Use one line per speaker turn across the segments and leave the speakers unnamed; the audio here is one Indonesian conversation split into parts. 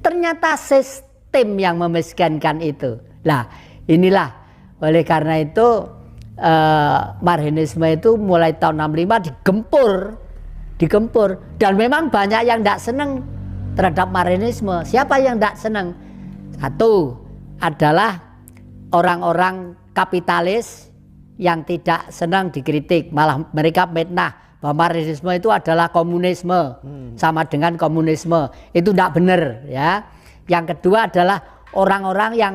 Ternyata sistem yang memiskinkan itu. Lah, inilah oleh karena itu Marxisme itu mulai tahun 65 digempur dan memang banyak yang tidak senang terhadap Marxisme. Siapa yang tidak senang? Satu adalah orang-orang kapitalis yang tidak senang dikritik, malah mereka fitnah bahwa Marxisme itu adalah komunisme, sama dengan komunisme. Itu tidak benar, ya. Yang kedua adalah orang-orang yang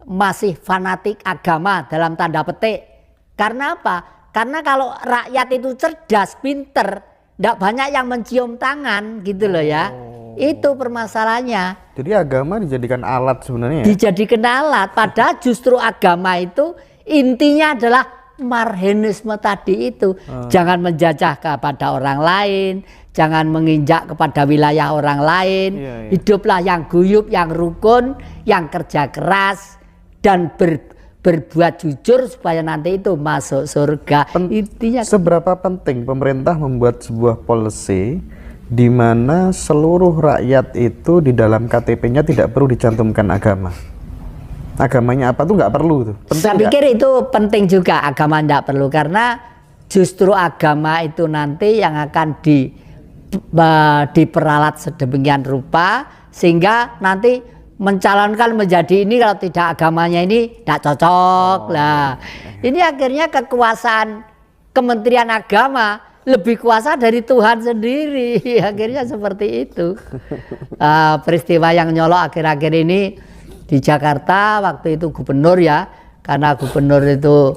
masih fanatik agama dalam tanda petik. Karena apa? Karena kalau rakyat itu cerdas, pinter, tidak banyak yang mencium tangan, gitu loh ya. Itu permasalahannya.
Jadi agama dijadikan alat sebenarnya ya?
Dijadikan alat, padahal justru agama itu intinya adalah Marxisme tadi itu. Jangan menjajah kepada orang lain, jangan menginjak kepada wilayah orang lain. Hiduplah yang guyup, yang rukun, yang kerja keras dan berbuat jujur supaya nanti itu masuk surga. Intinya
seberapa penting pemerintah membuat sebuah policy di mana seluruh rakyat itu di dalam KTP-nya tidak perlu dicantumkan agama. Agamanya apa tuh nggak perlu tuh.
Saya pikir itu penting juga, agama tidak perlu, karena justru agama itu nanti yang akan diperalat sedemikian rupa sehingga nanti mencalonkan menjadi ini, kalau tidak agamanya ini tidak cocok. Lah, ini akhirnya kekuasaan Kementerian Agama lebih kuasa dari Tuhan sendiri. Akhirnya seperti itu. Peristiwa yang nyolok akhir-akhir ini di Jakarta, waktu itu gubernur ya, karena gubernur itu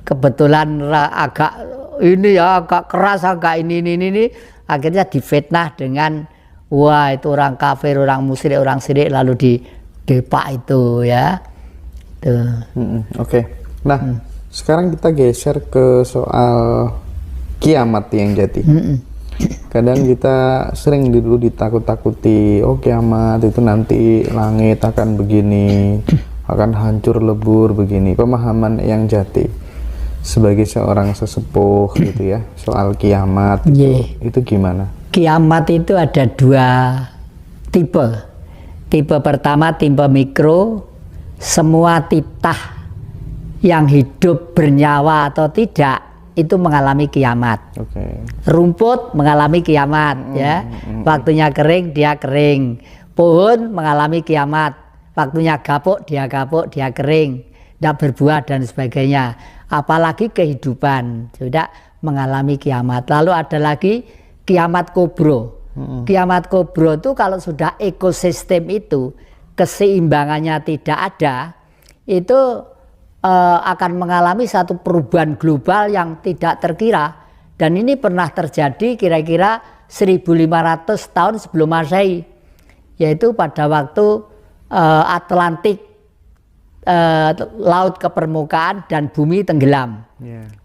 kebetulan agak ini ya, agak keras, agak ini, akhirnya difitnah dengan wah itu orang kafir, orang musyrik, orang syirik, lalu didepak itu ya.
Oke. Nah, sekarang kita geser ke soal kiamat yang jadi. Kadang kita sering dulu ditakut-takuti, oh kiamat itu nanti langit akan begini, akan hancur lebur begini. Pemahaman yang jati sebagai seorang sesepuh gitu ya, soal kiamat itu gimana?
Kiamat itu ada dua tipe. Tipe pertama tipe mikro, semua titah yang hidup bernyawa atau tidak itu mengalami kiamat. Rumput mengalami kiamat, ya. Waktunya kering dia kering. Pohon mengalami kiamat. Waktunya gapuk dia kering, tidak berbuah dan sebagainya. Apalagi kehidupan sudah mengalami kiamat. Lalu ada lagi kiamat kobro. Kiamat kobro itu kalau sudah ekosistem itu keseimbangannya tidak ada, itu akan mengalami satu perubahan global yang tidak terkira, dan ini pernah terjadi kira-kira 1500 tahun sebelum Masehi, yaitu pada waktu Atlantik laut ke permukaan dan bumi tenggelam.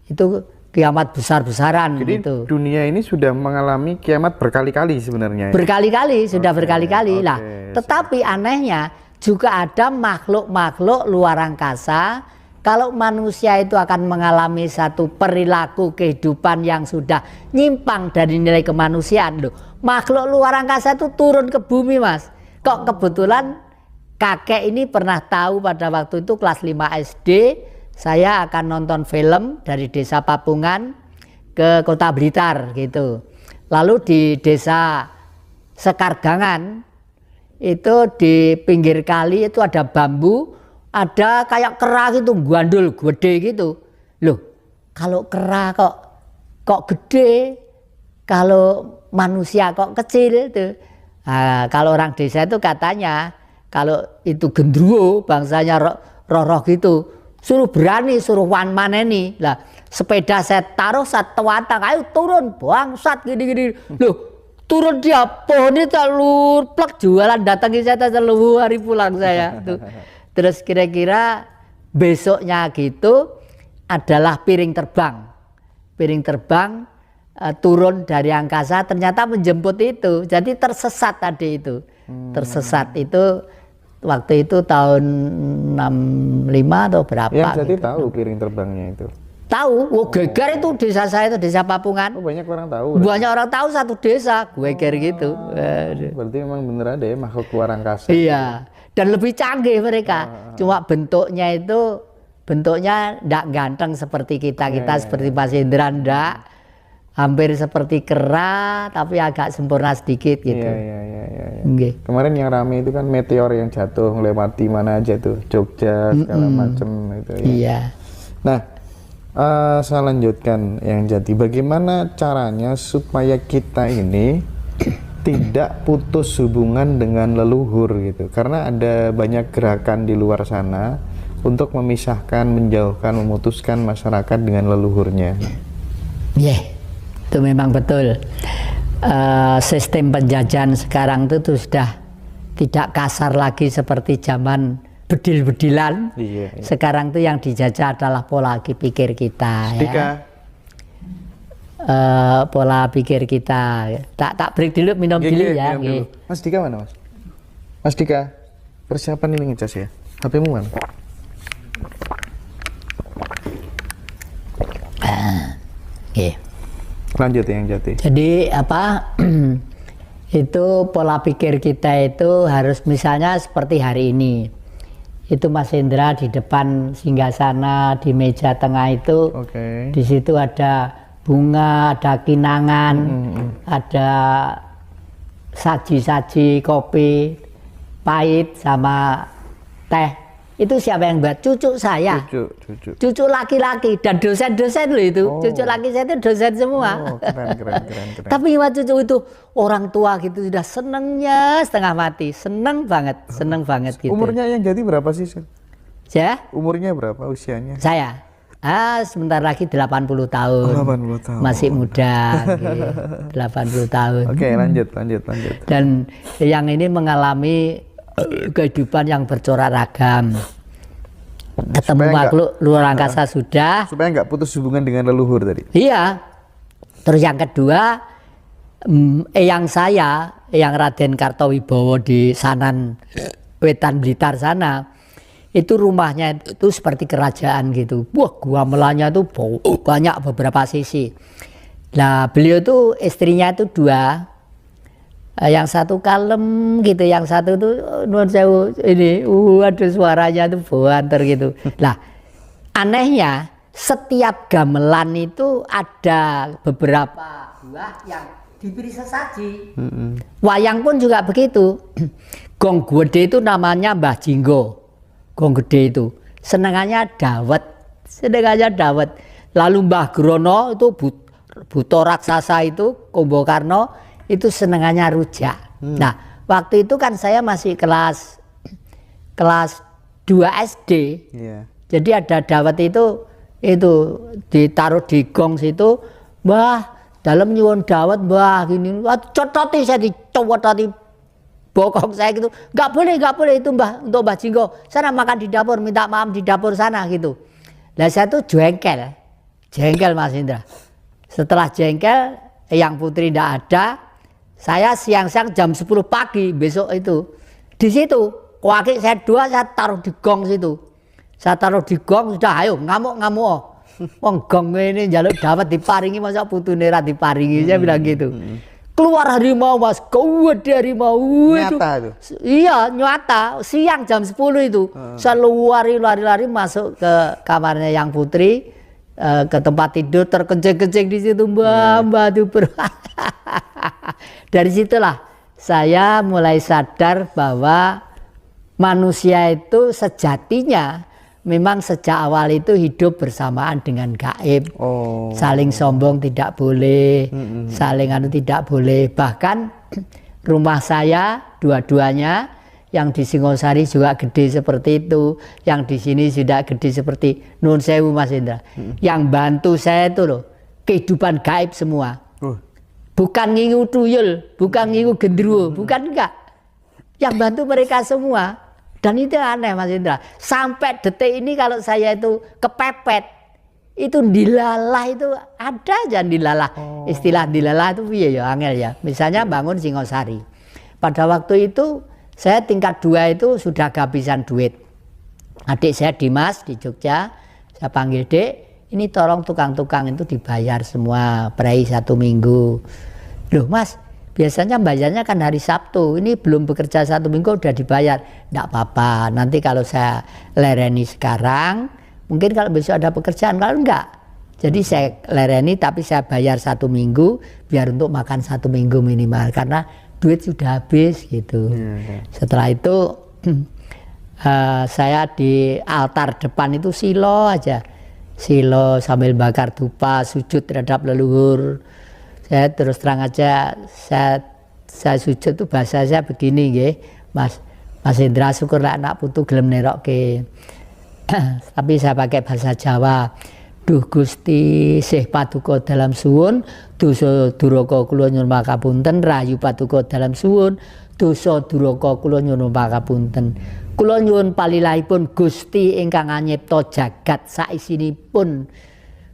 Itu kiamat besar-besaran.
Jadi gitu. Dunia ini sudah mengalami kiamat berkali-kali sebenarnya.
Berkali-kali, sudah berkali-kali lah. Tetapi anehnya juga ada makhluk-makhluk luar angkasa. Kalau manusia itu akan mengalami satu perilaku kehidupan yang sudah nyimpang dari nilai kemanusiaan, loh. Makhluk luar angkasa itu turun ke bumi, Mas. Kok kebetulan kakek ini pernah tahu pada waktu itu kelas 5 SD, saya akan nonton film dari desa Papungan ke Kota Blitar gitu. Lalu di desa Sekargangan itu di pinggir kali itu ada bambu, ada kayak kera gitu, gandul gede gitu. Loh, kalau kera kok gede, kalau manusia kok kecil itu. Nah, kalau orang desa itu katanya kalau itu gendruwo bangsanya roh gitu, suruh berani, suruh maneni. Lah, sepeda saya taruh satu watang, ayo turun bangsat gini-gini. Loh, turun dia pohon itu telur plek jualan, datangi saya telur hari pulang saya tuh. Terus kira-kira besoknya gitu adalah piring terbang turun dari angkasa, ternyata menjemput itu. Jadi tersesat tadi itu. Tersesat itu waktu itu tahun 65 atau berapa.
Yang jadi
gitu.
tahu piring terbangnya itu.
Tahu, geger itu desa saya itu desa Papungan.
Oh, banyak orang tahu.
Banyak orang tahu satu desa, geger gitu.
Berarti memang bener ada ya makhluk luar angkasa.
Iya, dan lebih canggih mereka. Cuma bentuknya itu bentuknya ndak ganteng seperti kita seperti Mas Indra ndak. Hampir seperti kera tapi agak sempurna sedikit gitu.
Iya.
Okay.
Kemarin yang rame itu kan meteor yang jatuh melewati mana aja tuh, Jogja segala macem itu ya.
Iya.
Nah, saya lanjutkan yang jadi bagaimana caranya supaya kita ini tidak putus hubungan dengan leluhur gitu, karena ada banyak gerakan di luar sana untuk memisahkan, menjauhkan, memutuskan masyarakat dengan leluhurnya.
Itu memang betul. Sistem penjajahan sekarang itu sudah tidak kasar lagi seperti zaman bedil-bedilan.
Iya.
Sekarang itu yang dijajah adalah pola pikir kita.
Dika.
Pola pikir kita. Tak break dulu, minum dulu ya.
Dulu. Mas Dika mana Mas? Mas Dika, persiapan ini ngecas ya. HP-mu mana? Lanjut yang jati.
Jadi apa? Itu pola pikir kita itu harus misalnya seperti hari ini. Itu Mas Indra di depan singgasana di meja tengah itu. Di situ ada bunga, ada kinangan, ada saji-saji kopi pahit sama teh. Itu siapa yang buat? Cucu saya. Cucu laki-laki dan dosen-dosen loh itu. Cucu laki saya itu dosen semua.
Keren.
Tapi waktu cucu itu orang tua gitu sudah senengnya setengah mati. Seneng banget gitu.
Umurnya yang jadi berapa sih?
Ya?
Umurnya berapa usianya?
Saya? Sebentar lagi 80 tahun.
80 tahun.
Masih muda. 80 tahun.
Oke, lanjut.
Dan yang ini mengalami kehidupan yang bercorak ragam. Ketemu makhluk luar angkasa sudah.
Supaya nggak putus hubungan dengan leluhur tadi.
Iya. Terus yang kedua, eyang saya, eyang Raden Kartowibowo di Sanan Wetan Blitar sana, itu rumahnya itu seperti kerajaan gitu. Wah, gua melanya itu banyak beberapa sisi. Nah, beliau tuh istrinya itu dua. Yang satu kalem gitu, yang satu tuh nuwun sewu ini, aduh suaranya tuh banter gitu. Lah, anehnya setiap gamelan itu ada beberapa buah yang diberi sesaji. Wayang pun juga begitu. Gong gede itu namanya Mbah Jinggo. Gong gede itu senengannya dawet. Lalu Mbah Grono itu buto raksasa itu Kumbakarna itu senengannya rujak. Nah, waktu itu kan saya masih kelas 2 SD. Jadi ada dawet itu ditaruh di gong situ, Mbah, dalam nyuwun dawet Mbah gini. Cototi saya dicototi bokong saya gitu. Nggak boleh itu Mbah, untuk Mbah Jinggo. Sana makan di dapur, minta maaf di dapur sana gitu. Lah saya tuh jengkel Mas Indra. Setelah jengkel, yang putri ndak ada. Saya siang-siang jam 10 pagi besok itu di situ kaki saya dua saya taruh di gong situ. Saya taruh di gong sudah ayo ngamuk. Wong gong ini njaluk dapat diparingi masa putune ra diparingi saya bilang gitu. Keluar harimau Mas, gede harimau.
Nyata itu.
Iya, nyata. Siang jam 10 itu. Saya lari masuk ke kamarnya yang putri. Ke tempat tidur terkencing-kencing di situ mbak tuh Dari situlah saya mulai sadar bahwa manusia itu sejatinya memang sejak awal itu hidup bersamaan dengan gaib. Saling sombong tidak boleh, saling tidak boleh. Bahkan rumah saya dua-duanya, yang di Singosari juga gede seperti itu, yang di sini sudah gede seperti Nun Sewu Mas Indra. Yang bantu saya itu loh kehidupan gaib semua. Bukan ngingu tuyul, bukan ngingu gendruwo, bukan enggak. Yang bantu mereka semua. Dan itu aneh Mas Indra. Sampai detik ini kalau saya itu kepepet, itu dilalah itu ada aja dilalah. Istilah dilalah itu ya angel ya. Misalnya bangun Singosari. Pada waktu itu saya tingkat 2 itu sudah kehabisan duit. Adik saya Dimas di Jogja, saya panggil Dek, ini tolong tukang-tukang itu dibayar semua prei 1 minggu. Loh Mas, biasanya bayarnya kan hari Sabtu, ini belum bekerja 1 minggu udah dibayar. Nggak apa-apa, nanti kalau saya lereni sekarang, mungkin kalau besok ada pekerjaan, kalau enggak. Jadi saya lereni tapi saya bayar 1 minggu, biar untuk makan 1 minggu minimal, karena duit sudah habis gitu. Setelah itu saya di altar depan itu silo aja. Silo sambil bakar dupa, sujud terhadap leluhur. Saya terus terang aja, saya sujud tuh bahasa saya begini nggih, Mas Indra, syukurlah anak putu gelem nerokke. Tapi saya pakai bahasa Jawa. Duh Gusti Sih Paduka dalam suwun, dosa duraka kula nyuwun pangapunten, rahayu Paduka dalam suwun, dosa duraka kula nyuwun pangapunten. Kula nyuwun palilahipun Gusti ingkang anyipta jagat saisinipun.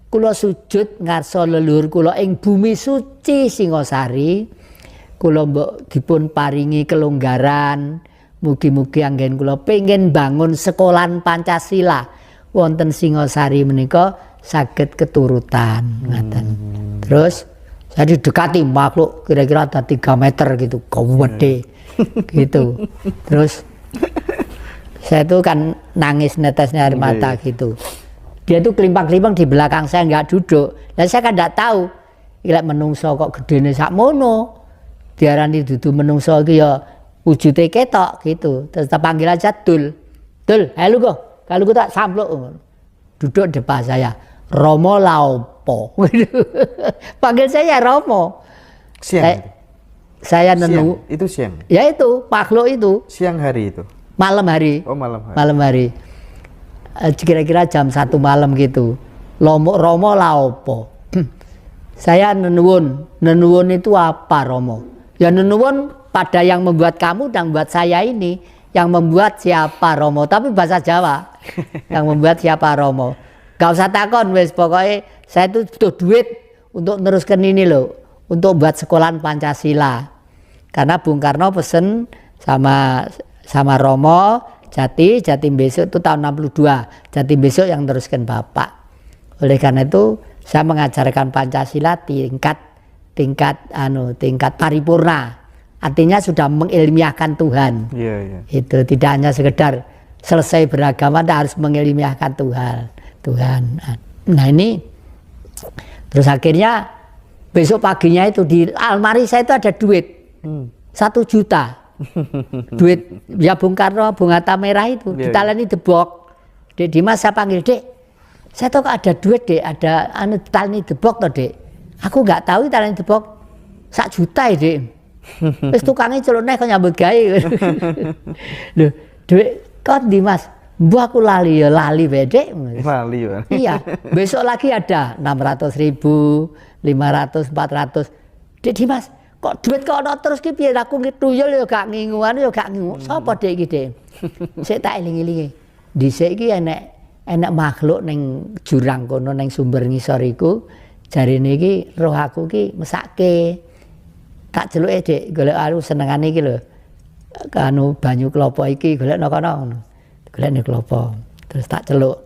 Kula sujud ngarsa leluhur kula ing bumi suci Singasari. Kula mbok dipun paringi kelonggaran. Mugi-mugi anggen kula pengin bangun sekolahan Pancasila wonten Singasari menika saged keturutan. Ngaten. Terus saya didekati makhluk kira-kira ada 3 meter gitu, gede gitu. Terus saya tuh kan nangis netesnya air mata gitu. Dia tuh kelimpang-kelimpang di belakang saya, nggak duduk. Dan saya kan nggak tahu, ilek menungso kok gedene sakmono. Diarani dudu menungso iki ya wujude ketok gitu. Terus kita panggil aja Dul. Dul, halo kok. Kalau ku tak sampluk. Duduk depan saya. Romo Laopo. Panggil saya Romo.
Siang.
Saya nenu.
Itu siang.
Ya itu, makhluk itu.
Siang hari itu.
Malam hari.
Oh, malam hari.
Malam hari. Kira-kira jam 1 malam gitu. Romo Laopo. Saya nenuwun. Nenuwun itu apa Romo? Ya nenuwun pada yang membuat kamu dan membuat saya ini. Yang membuat siapa Romo? Tapi bahasa Jawa. Yang membuat siapa Romo? Gak usah takon wes, pokoknya saya itu butuh duit untuk teruskan ini loh. Untuk buat sekolahan Pancasila. Karena Bung Karno pesen sama Romo, Jatim besok itu tahun 62. Jatim besok yang teruskan Bapak. Oleh karena itu saya mengajarkan Pancasila tingkat paripurna. Artinya sudah mengilmiahkan Tuhan. Itu tidak hanya sekedar selesai beragama, tapi harus mengilmiahkan Tuhan. Nah ini terus akhirnya besok paginya itu di almari saya itu ada duit 1 juta. Duit ya Bung Karno, Bung Hatta Merah itu ditaleni debok. Dek Dimas saya panggil, Dek. Saya tahu ada duit, Dek, ada ditaleni debok toh, Dek. Aku nggak tahu ditaleni debok 1 juta ya, Dek. Terus tukangnya celoneh kok nyambut gawe. Loh, duit kok Dimas? Mbah aku lali bae, Dek.
Lali ya.
Iya, besok lagi ada 600.000, 500, 400. Dek Dimas, kok duit kok ono terus ki piye aku ngituyul ya gak nginguan ya gak ngingu. Sapa Dek iki, Dek? Sik tak eling-elingi. Dhisik iki enek makhluk ning jurang kono ning sumber ngisor iku. Jarine iki roh aku ki mesake. Tak celuke, Dek, golek aku senengane iki lho. Kanu banyu klopo iki golekno kono ngono. Golekne klopo. Terus tak celuk.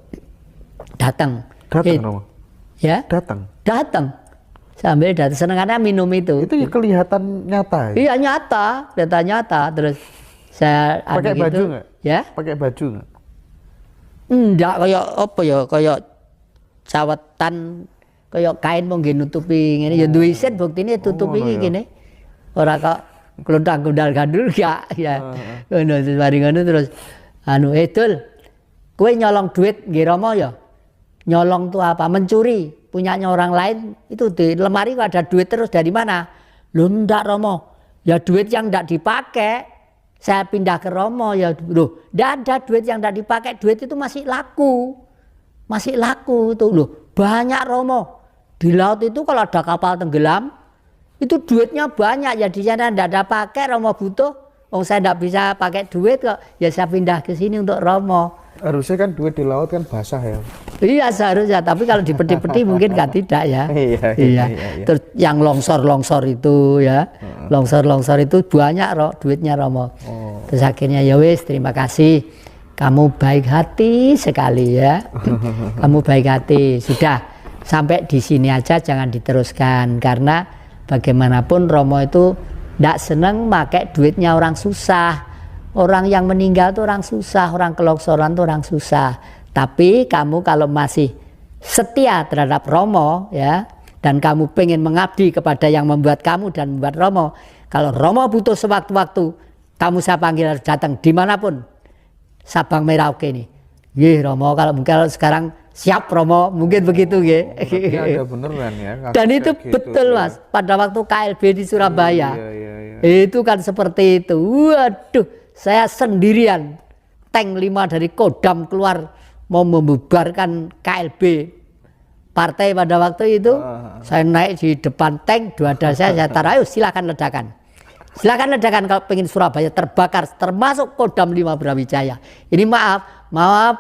Datang Romo. Ya? Datang. Sambil datang senengannya minum itu.
Itu ya kelihatan nyata ya?
Iya nyata, data nyata. Terus saya
pakai baju nggak?
Ya?
Pakai baju nggak?
Enggak, kayak apa ya? Kayak cawetan, kayak kain mau nutupi ngene. Ya duwe isin buktine tutupi ngene. Ora kok kluntang gundal gandul gak ya. Ngono mari ngono terus Dul, kowe nyolong duit nggih Romo ya? Nyolong tuh apa? Mencuri punyanya orang lain. Itu di lemari kok ada duit terus dari mana? Loh ndak Romo. Ya duit yang ndak dipakai. Saya pindah ke Romo ya. Loh, ndak ada duit yang ndak dipakai. Duit itu masih laku. Masih laku itu loh. Banyak Romo. Di laut itu kalau ada kapal tenggelam, itu duitnya banyak. Ya di sana ndak ada pakai, Romo butuh. Saya ndak bisa pakai duit kok. Ya saya pindah ke sini untuk Romo.
Harusnya kan duit di laut kan basah ya.
Iya seharusnya, tapi kalau di peti-peti mungkin kan tidak ya. Iya. Terus yang longsor itu ya, longsor itu banyak duitnya Romo. Terus akhirnya ya wis terima kasih. kamu baik hati sekali ya. Kamu baik hati. Sudah, sampai di sini aja, jangan diteruskan. Karena bagaimanapun Romo itu tidak seneng pakai duitnya orang susah. Orang yang meninggal itu orang susah, orang kelongsoran itu orang susah. Tapi kamu kalau masih setia terhadap Romo ya, dan kamu pengen mengabdi kepada yang membuat kamu dan membuat Romo, kalau Romo butuh sewaktu-waktu, kamu saya panggil harus datang dimanapun. Sabang Merauke ini. Nggih Romo, kalau sekarang siap Romo, mungkin begitu nggih.
Ada beneran ya.
Dan itu
gitu,
betul
ya.
Mas, pada waktu KLB di Surabaya.
Iya.
Itu kan seperti itu. Waduh, saya sendirian. Tank 5 dari Kodam keluar mau membubarkan KLB partai pada waktu itu. Saya naik di depan tank, dua dada saya taruh, ayo silakan ledakan. Silakan ledakan kalau pengen Surabaya terbakar, termasuk Kodam 5 Brawijaya. Ini maaf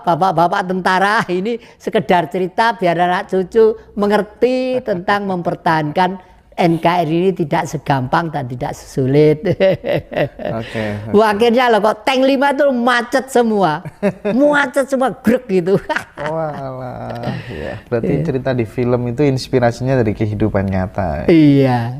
bapak-bapak tentara, ini sekedar cerita biar anak cucu mengerti tentang mempertahankan NKRI ini tidak segampang dan tidak sesulit.
Oke.
Wah, akhirnya loh kok tank 5 itu macet semua. Macet semua grek gitu.
Walah, ya. Berarti cerita di film itu inspirasinya dari kehidupan nyata.
Iya.